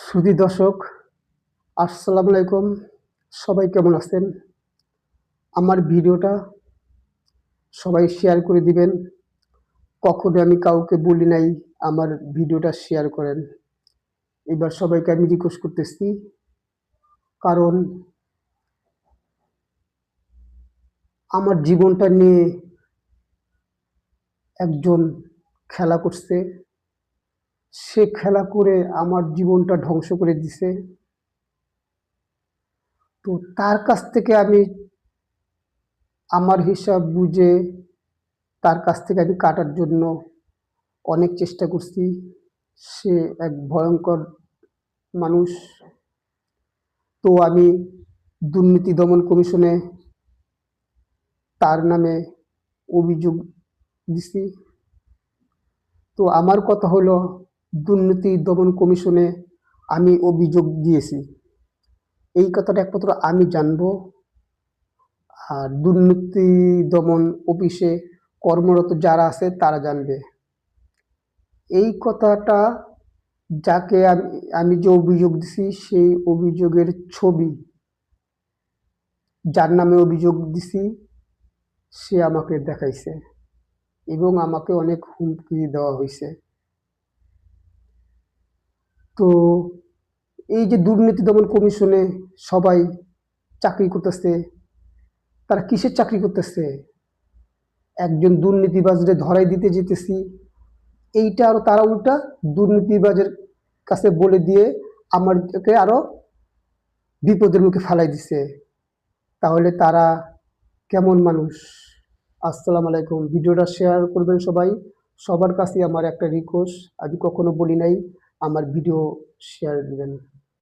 সুধী দর্শক, আসসালামু আলাইকুম। সবাই কেমন আছেন? আমার ভিডিওটা সবাই শেয়ার করে দিবেন। কখনো আমি কাউকে বলি নাই আমার ভিডিওটা শেয়ার করেন। এবার সবাইকে আমি রিকোয়েস্ট করতেছি, কারণ আমার জীবনটা নিয়ে একজন খেলা করছে। সে খেলা করে আমার জীবনটা ধ্বংস করে দিছে। তো তার কাছ থেকে আমি আমার হিসাব বুঝে তার কাছ থেকে আমি কাটার জন্য অনেক চেষ্টা করছি। সে এক ভয়ঙ্কর মানুষ। তো আমি দুর্নীতি দমন কমিশনে তার নামে অভিযোগ দিছি। তো আমার কথা হলো, দুর্নীতি দমন কমিশনে আমি অভিযোগ দিয়েছি, এই কথাটা একমাত্র আমি জানবো। আর দুর্নীতি দমন অফিসে কর্মরত যারা আছে তারা জানবে। এই কথাটা যাকে আমি যে অভিযোগ দিছি সেই অভিযোগের ছবি, যার নামে অভিযোগ দিছি, সে আমাকে দেখাইছে এবং আমাকে অনেক হুমকি দেওয়া হয়েছে। তো এই যে দুর্নীতি দমন কমিশনে সবাই চাকরি করতেছে, তারা কিসের চাকরি করতেছে? একজন দুর্নীতিবাজরে ধরাই দিতে যেতেছি, এইটা আরো তারা উল্টা দুর্নীতিবাজের কাছে বলে দিয়ে আমাদেরকে আরো বিপদের মুখে ফেলাই দিছে। তাহলে তারা কেমন মানুষ? আসসালামু আলাইকুম। ভিডিওটা শেয়ার করবেন সবাই। সবার কাছে আমার একটা রিকোয়েস্ট, আমি কখনো বলি নাই আমার ভিডিও শেয়ার দিবেন।